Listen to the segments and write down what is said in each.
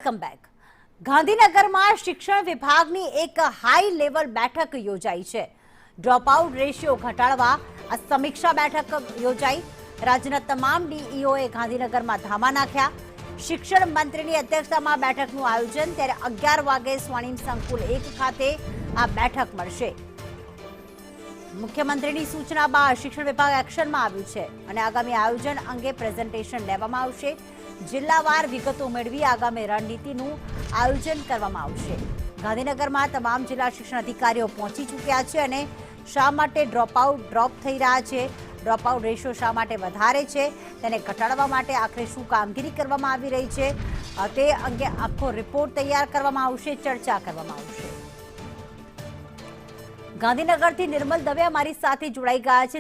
Welcome back. ગાંધીનગરમાં શિક્ષણ વિભાગની એક હાઈ લેવલ બેઠક યોજાઈ છે. ડ્રોપ આઉટ રેશિયો ઘટાડવા આ સમીક્ષા બેઠક યોજાઈ. રાજ્યના તમામ ડીઈઓએ ગાંધીનગરમાં ધામા નાખ્યા. શિક્ષણ મંત્રીની અધ્યક્ષતામાં બેઠકનું આયોજન. ત્યારે 11 વાગે સ્વર્ણિમ સંકુલ 1 ખાતે આ બેઠક મળશે. મુખ્યમંત્રીની સૂચના બાદ શિક્ષણ વિભાગ એક્શનમાં આવ્યું છે અને આગામી આયોજન અંગે પ્રેઝન્ટેશન લેવામાં આવશે. જિલ્લાવાર વિગતો મેળવી આગામી રણનીતિનું આયોજન કરવામાં આવશે. ગાંધીનગરમાં તમામ જિલ્લા શિક્ષણ અધિકારીઓ પહોંચી ચૂક્યા છે અને શા માટે ડ્રોપ થઈ રહ્યા છે, ડ્રોપ આઉટ રેશિયો શા માટે વધારે છે, તેને ઘટાડવા માટે આખરે શું કામગીરી કરવામાં આવી રહી છે તે અંગે આખો રિપોર્ટ તૈયાર કરવામાં આવશે, ચર્ચા કરવામાં આવશે. ગાંધીનગરથી નિર્મલ દવે અમારી સાથે જોડાઈ ગયા છે.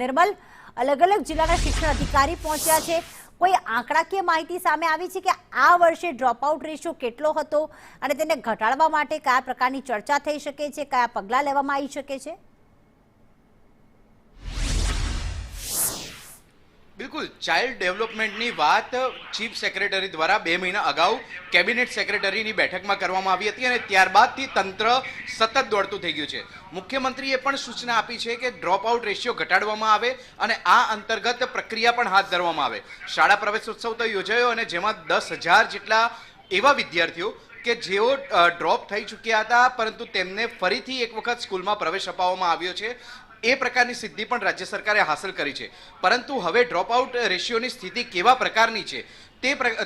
નિર્મલ, અલગ અલગ જિલ્લાના શિક્ષણ અધિકારી પહોંચ્યા છે. કોઈ આંકડાકીય માહિતી સામે આવી છે કે આ વર્ષે ડ્રોપઆઉટ રેશિયો કેટલો હતો અને તેને ઘટાડવા માટે કયા પ્રકારની ચર્ચા થઈ શકે છે, કયા પગલાં લેવામાં આવી શકે છે? બિલકુલ, ચાઇલ્ડ ડેવલપમેન્ટની વાત ચીફ સેક્રેટરી દ્વારા 2 મહિના અગાઉ કેબિનેટ સેક્રેટરીની બેઠકમાં કરવામાં આવી હતી અને ત્યારબાદથી તંત્ર સતત દોડતું થઈ ગયું છે. મુખ્યમંત્રીએ પણ સૂચના આપી છે કે ડ્રોપ આઉટ રેશિયો ઘટાડવામાં આવે અને આ અંતર્ગત પ્રક્રિયા પણ હાથ ધરવામાં આવે. શાળા પ્રવેશોત્સવ તો યોજાયો અને જેમાં 10,000 જેટલા એવા વિદ્યાર્થીઓ કે જેઓ ડ્રોપ થઈ ચૂક્યા હતા પરંતુ તેમને ફરીથી એક વખત સ્કૂલમાં પ્રવેશ અપાવવામાં આવ્યો છે. એ પ્રકારની સિદ્ધિ પણ રાજ્ય સરકારે હાંસલ કરી છે. પરંતુ હવે ડ્રોપ આઉટ રેશિયોની સ્થિતિ કેવા પ્રકારની છે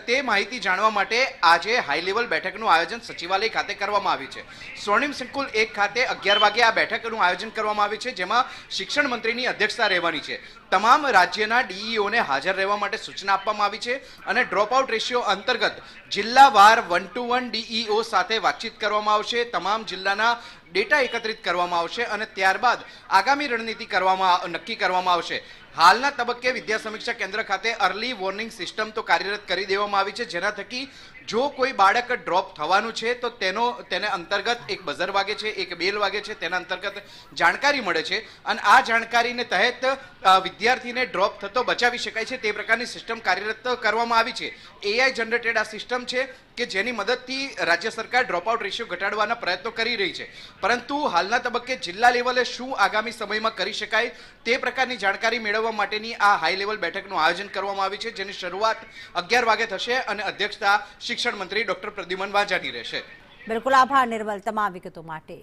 તે માહિતી જાણવા માટે આજે હાઈ લેવલ બેઠકનું આયોજન સચિવાલય ખાતે કરવામાં આવ્યું છે. સ્વર્ણિમ સંકુલ 1 ખાતે 11 વાગે આ બેઠકનું આયોજન કરવામાં આવ્યું છે, જેમાં શિક્ષણ મંત્રીની અધ્યક્ષતા રહેવાની છે. તમામ રાજ્યના ડીઈઓને હાજર રહેવા માટે સૂચના આપવામાં આવી છે અને ડ્રોપ આઉટ રેશિયો અંતર્ગત જિલ્લાવાર 1-to-1 ડીઈઓ સાથે વાતચીત કરવામાં આવશે. તમામ જિલ્લાના ડેટા એકત્રિત કરવામાં આવશે અને ત્યારબાદ આગામી રણનીતિ નક્કી કરવામાં આવશે. હાલના તબક્કે વિદ્યા સમીક્ષા કેન્દ્ર ખાતે અર્લી વોર્નિંગ સિસ્ટમ તો કાર્યરત કરી દેવામાં આવી છે, જેના થકી જો કોઈ બાળક ડ્રોપ થવાનું છે તો તેને અંતર્ગત એક બઝર વાગે છે, એક બેલ વાગે છે, તેના અંતર્ગત જાણકારી મળે છે અને આ જાણકારીને તહેત વિદ્યાર્થીને ડ્રોપ થતો બચાવી શકાય છે તે પ્રકારની સિસ્ટમ કાર્યરત કરવામાં આવી છે. એઆઈ જનરેટેડ આ સિસ્ટમ છે કે જેની મદદથી રાજ્ય સરકાર ડ્રોપ આઉટ રેશિયો ઘટાડવાના પ્રયત્નો કરી રહી છે. પરંતુ હાલના તબક્કે જિલ્લા લેવલે શું આગામી સમયમાં કરી શકાય તે પ્રકારની જાણકારી મેળવવા માટેની આ હાઈ લેવલ બેઠકનું આયોજન કરવામાં આવ્યું છે, જેની શરૂઆત 11 વાગે થશે અને અધ્યક્ષતા શિક્ષણ મંત્રી ડોક્ટર પ્રદ્યુમન વાજાની રહેશે. બિલકુલ, આભાર નિર્મલ તમામ વિગતો માટે.